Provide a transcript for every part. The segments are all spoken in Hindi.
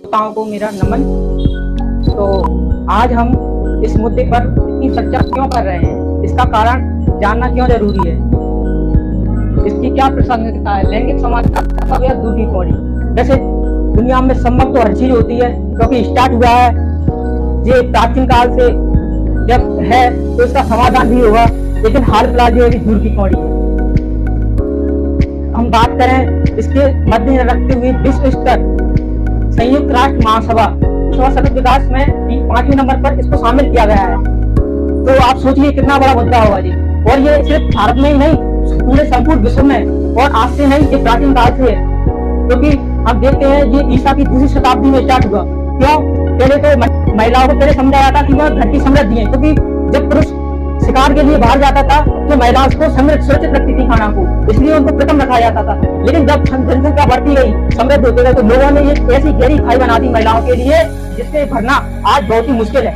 श्रोताओं को मेरा नमन। तो आज हम इस मुद्दे पर इतनी चर्चा क्यों कर रहे हैं, इसका कारण जानना क्यों जरूरी है, इसकी क्या प्रासंगिकता है। लैंगिक समानता या दूसरी कौड़ी। वैसे दुनिया में संभव तो हर चीज होती है, क्योंकि स्टार्ट हुआ है ये प्राचीन काल से जब है तो इसका समाधान भी होगा, लेकिन हाल फिलहाल जो है दूर की कौड़ी है। हम बात करें इसके मद्देनजर रखते हुए विश्व स्तर संयुक्त राष्ट्र महासभा सतत विकास में 5वें नंबर पर इसको शामिल किया गया है। तो आप सोचिए कितना बड़ा मुद्दा होगा जी। और ये सिर्फ भारत में ही नहीं, पूरे संपूर्ण विश्व में, और आज से नहीं, ये प्राचीन काल से है। क्योंकि हम देखते हैं ये ईसा की दूसरी शताब्दी में स्टार्ट हुआ। क्यों? पहले तो महिलाओं को पहले समझा जाता कि वह घर की समृद्धि है, क्योंकि जब पुरुष शिकार के लिए बाहर जाता था तो महिला उसको सुरक्षित रखती थी खाना को, इसलिए उनको प्रथम रखा जाता था। लेकिन जब जनसंख्या बढ़ती गई, समृद्ध होते गए, तो लोगों ने एक ऐसी गहरी खाई बना दी महिलाओं के लिए जिससे भरना आज बहुत ही मुश्किल है।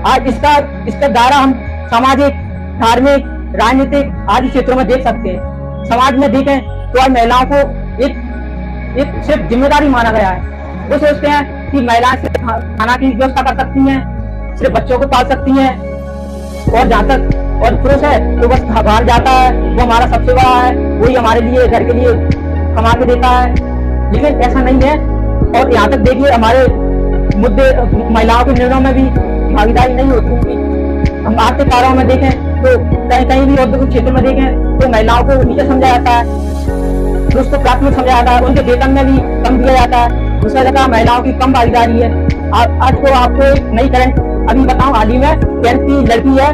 आज इसका दायरा हम सामाजिक, धार्मिक, राजनीतिक आदि क्षेत्रों में देख सकते हैं। समाज में देखें तो आज महिलाओं को एक सिर्फ जिम्मेदारी माना गया है। वो सोचते हैं कि महिलाएं सिर्फ खाना की व्यवस्था कर सकती हैं, सिर्फ बच्चों को पाल सकती हैं, और जहाँ तक और पुरुष है तो बस बाहर जाता है, वो हमारा सबसे बड़ा है, वही हमारे लिए घर के लिए कमा के देता है। लेकिन ऐसा नहीं है। और यहाँ तक देखिए हमारे मुद्दे महिलाओं के निर्णयों में भी भागीदारी नहीं होती उनकी। हम आर्थिक कार्यों में देखें तो कहीं भी औद्योगिक क्षेत्र में देखें तो महिलाओं को नीचे समझा जाता है, पुरुष को प्राथमिक समझा जाता है, उनके वेतन में भी कम दिया जाता है। दूसरा जगह महिलाओं की कम भागीदारी है। आज को आपको एक नई करंट अभी बताऊं, हाल ही में 10th की लड़की है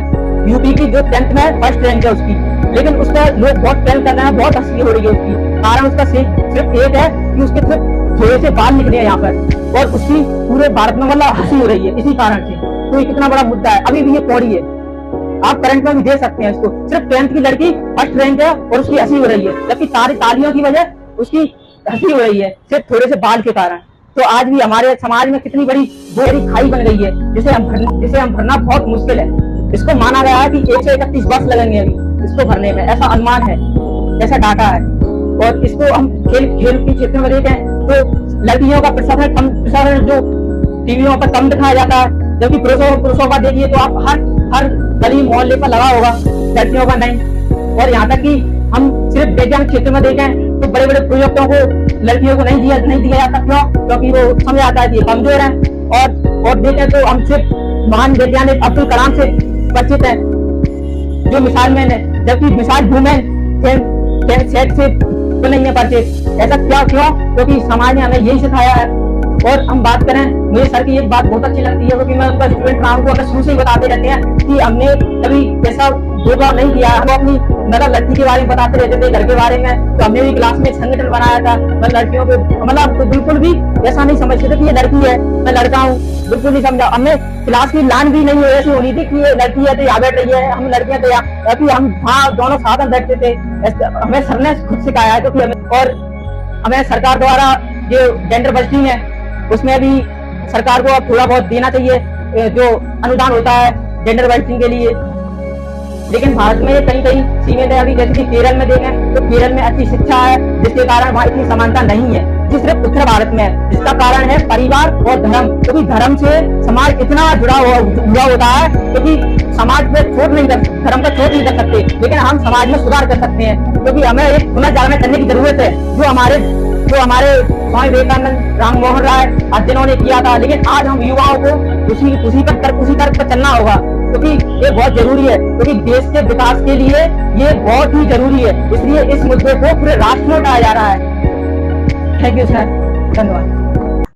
यूपी की, जो 10th में फर्स्ट रैंक है उसकी, लेकिन उसका लोग बहुत प्रेम कर रहे हैं, बहुत हंसी हो रही है उसकी। कारण उसका सिर्फ एक है कि उसके सिर्फ थोड़े से बाल निकले हैं यहाँ पर, और उसकी पूरे भारत में मतलब हंसी हो रही है इसी कारण से। तो ये कितना बड़ा मुद्दा है, अभी भी ये कौड़ी है। आप करंट में भी देख सकते हैं इसको, सिर्फ 10th की लड़की फर्स्ट रैंक है और उसकी हंसी हो रही है, जबकि सारी तालियों की वजह उसकी हंसी हो रही है सिर्फ थोड़े से बाल के कारण। तो आज भी हमारे समाज में कितनी बड़ी गहरी खाई बन गई है, जिसे हम भरना बहुत मुश्किल है। इसको माना गया है कि 131 वर्ष लगेंगे अभी इसको भरने में, ऐसा अनुमान है, ऐसा डाटा है। और इसको हम खेल के क्षेत्र में देखें तो लड़कियों का प्रसारण जो टीवियों पर कम दिखाया जाता है, जबकि पुरुषों का देखिए तो आप हर गली मोहल्ले पर लगा होगा, लड़कियों का नहीं। और यहाँ तक कि हम सिर्फ वैज्ञानिक क्षेत्र में देखें तो बड़े बड़े प्रोजेक्टों को लड़कियों को नहीं दिया जाता। क्यों? क्योंकि वो समझ आता है कि कमजोर है। और देखें तो हम सिर्फ महान वैज्ञानिक अब्दुल कलाम से परिचित है, जो मिसाइल मैन है, जबकि मिसाइल वुमेन सेट से तो नहीं है परिचित। ऐसा क्यों? क्योंकि समाज ने हमें यही सिखाया है। और हम बात करें, मुझे सर की एक बात बहुत अच्छी लगती है, क्योंकि मैं उनका स्टूडेंट रहा हूँ, हमें शुरू से ही बताते रहते हैं कि हमने कभी ऐसा भेदभाव नहीं किया। हम अपनी मतलब लड़की के बारे में बताते रहते थे, घर के बारे में। तो हमने भी क्लास में संगठन बनाया था, मैं लड़कियों को मतलब बिल्कुल भी ऐसा नहीं समझते थे कि ये लड़की है, मैं लड़का हूँ, बिल्कुल नहीं समझा। हमने क्लास की लाइन भी नहीं ऐसी होनी थी कि ये लड़की है तो यहाँ बैठ रही है, हम लड़कियां तो यहाँ, हम वहाँ दोनों साथ में बैठते थे। हमें सर ने खुद सिखाया है, क्योंकि हमें सरकार द्वारा जो जेंडर बस्टिंग है उसमें भी सरकार को थोड़ा बहुत देना चाहिए, जो अनुदान होता है जेंडर बस्टिंग के लिए। लेकिन भारत में कहीं सीमित है। अभी जैसे कि केरल में देखें तो केरल में अच्छी शिक्षा है, जिसके कारण वहाँ इतनी समानता नहीं है, जो सिर्फ उत्तर भारत में है। जिसका कारण है परिवार और धर्म, क्योंकि धर्म से समाज इतना जुड़ा हुआ होता है, क्योंकि समाज में धर्म का छोड़ नहीं कर सकते, लेकिन हम समाज में सुधार कर सकते हैं। क्योंकि हमें एक पुनर्जागरण करने की जरूरत है, जो हमारे स्वामी विवेकानंद, राम मोहन राय आदि ने किया था। लेकिन आज हम युवाओं को उसी तर्क पर चलना होगा, क्योंकि ये बहुत जरूरी है, क्योंकि देश के विकास के लिए ये बहुत ही जरूरी है। इसलिए इस मुद्दे को पूरे राष्ट्र में उठाया जा रहा है। थैंक यू सर, धन्यवाद।